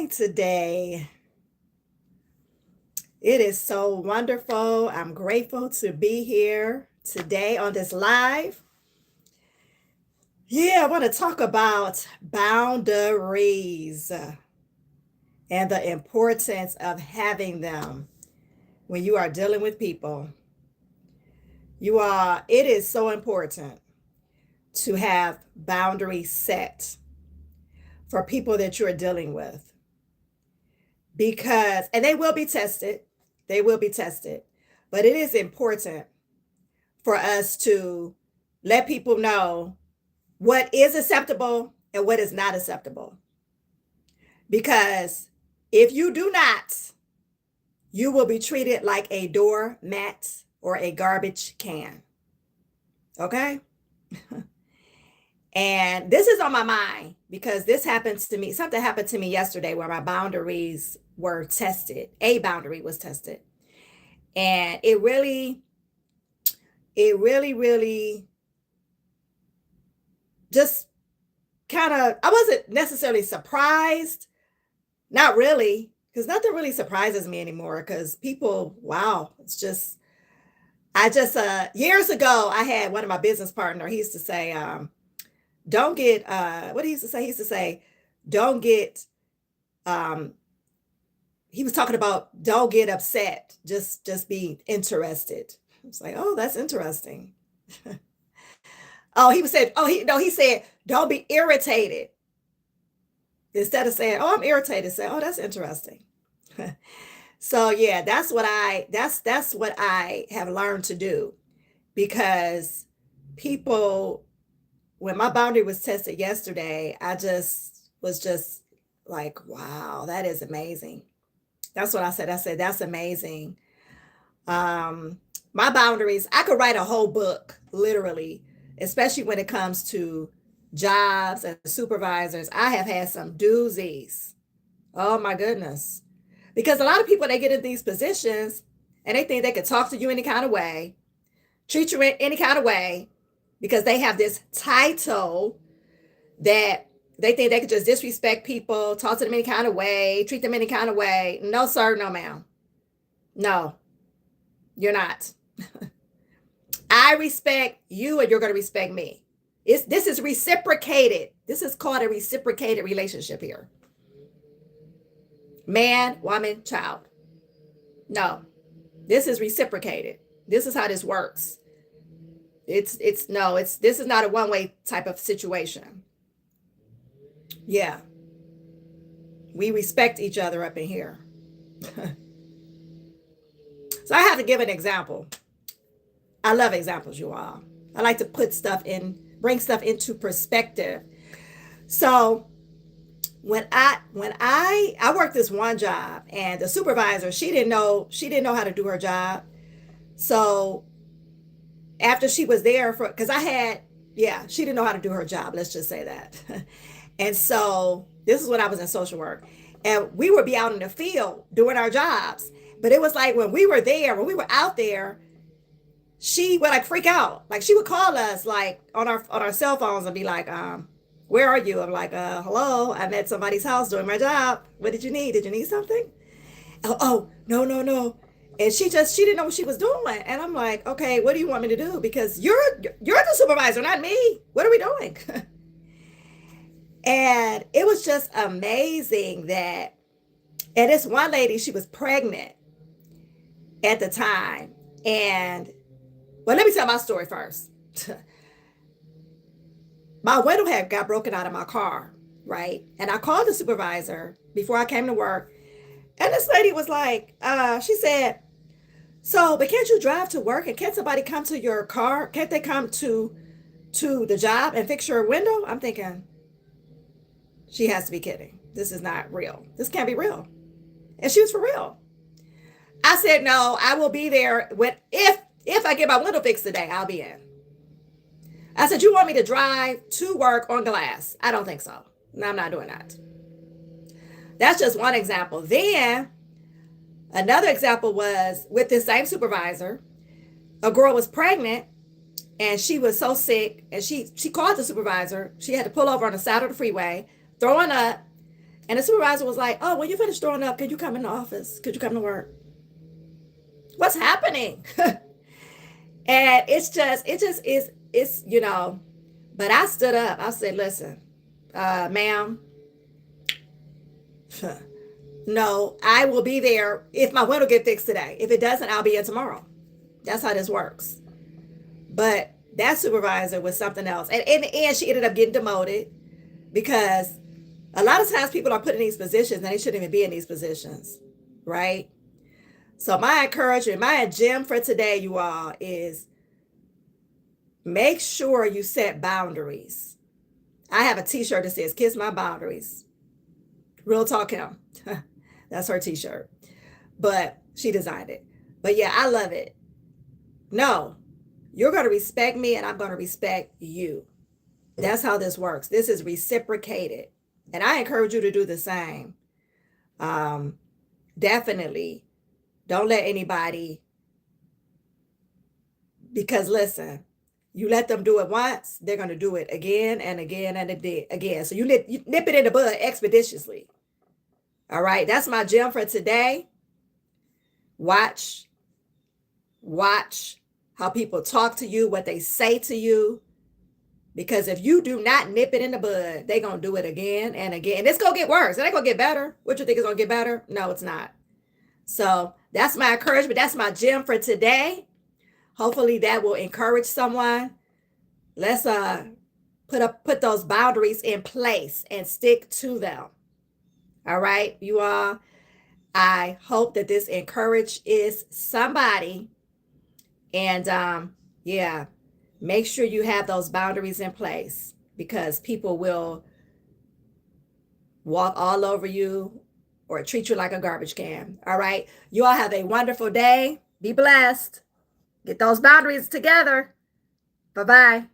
doing today? It is so wonderful. I'm grateful to be here today on this live. Yeah, I want to talk about boundaries and the importance of having them when you are dealing with people. It is so important to have boundaries set for people that you're dealing with and they will be tested, but it is important for us to let people know what is acceptable and what is not acceptable. Because if you do not, you will be treated like a doormat or a garbage can. Okay? And this is on my mind because this happens to me. Something happened to me yesterday where my boundaries were tested. A boundary was tested. And it really just I wasn't necessarily surprised. Not really, because nothing really surprises me anymore because people, wow, years ago, I had one of my business partner, he used to say, don't get, what he used to say? He used to say, don't get, um, he was talking about don't get upset, just be interested. I was like, oh, that's interesting. Oh, he said, he said, don't be irritated. Instead of saying, oh, I'm irritated, say, oh, that's interesting. So yeah, that's what I have learned to do because people, when my boundary was tested yesterday, I just was just like, wow, that is amazing. That's what I said. I said, that's amazing. Um, my boundaries, I could write a whole book, literally, especially when it comes to jobs and supervisors. I have had some doozies. Oh my goodness. Because a lot of people, they get in these positions and they think they can talk to you any kind of way, treat you in any kind of way, because they have this title that they think they could just disrespect people, talk to them any kind of way, treat them any kind of way. No, sir, no, ma'am. No, you're not. I respect you and you're going to respect me. This is reciprocated. This is called a reciprocated relationship here. Man, woman, child. No, this is reciprocated. This is how this works. This is not a one-way type of situation. Yeah. We respect each other up in here. So I have to give an example. I love examples, you all. I like to bring stuff into perspective. So when I worked this one job and the supervisor, she didn't know how to do her job. So after she was there because she didn't know how to do her job. Let's just say that. And so this is when I was in social work and we would be out in the field doing our jobs. But it was like when we were out there, she would like freak out. Like she would call us like on our cell phones and be like, where are you? I'm like, hello, I'm at somebody's house doing my job. What did you need? Did you need something? Oh, no. And she didn't know what she was doing. And I'm like, okay, what do you want me to do? Because you're the supervisor, not me. What are we doing? And it was just amazing and this one lady, she was pregnant at the time. And well, let me tell my story first. My window had got broken out of my car, right? And I called the supervisor before I came to work. And this lady was like, she said, but can't you drive to work and can't somebody come to your car? Can't they come to the job and fix your window? I'm thinking, she has to be kidding. This is not real. This can't be real. And she was for real. I said, no, I will be there if I get my window fixed today, I'll be in. I said, you want me to drive to work on glass? I don't think so. No, I'm not doing that. That's just one example. Then another example was with this same supervisor. A girl was pregnant and she was so sick and she called the supervisor. She had to pull over on the side of the freeway, throwing up. And the supervisor was like, oh, when you finish throwing up, could you come in the office? Could you come to work? What's happening? And it just is, but I stood up. I said, listen, ma'am, no, I will be there if my window get fixed today. If it doesn't, I'll be in tomorrow. That's how this works. But that supervisor was something else. And in the end, she ended up getting demoted because a lot of times people are put in these positions and they shouldn't even be in these positions, right? So my encouragement, my gem for today, you all, is make sure you set boundaries. I have a t-shirt that says kiss my boundaries. Real talk him. That's her t-shirt. But she designed it. But yeah, I love it. No, you're going to respect me and I'm going to respect you. That's how this works. This is reciprocated. And I encourage you to do the same. Definitely don't let anybody, because listen, you let them do it once, they're going to do it again and again and again. So you nip it in the bud expeditiously. All right. That's my gem for today. Watch how people talk to you, what they say to you. Because if you do not nip it in the bud, they're going to do it again and again. And it's going to get worse. It ain't going to get better. What you think is going to get better? No, it's not. So that's my encouragement. That's my gem for today. Hopefully that will encourage someone. Let's put those boundaries in place and stick to them. All right, you all. I hope that this encourages somebody. And yeah, make sure you have those boundaries in place because people will walk all over you or treat you like a garbage can. All right. You all have a wonderful day. Be blessed. Get those boundaries together. Bye-bye.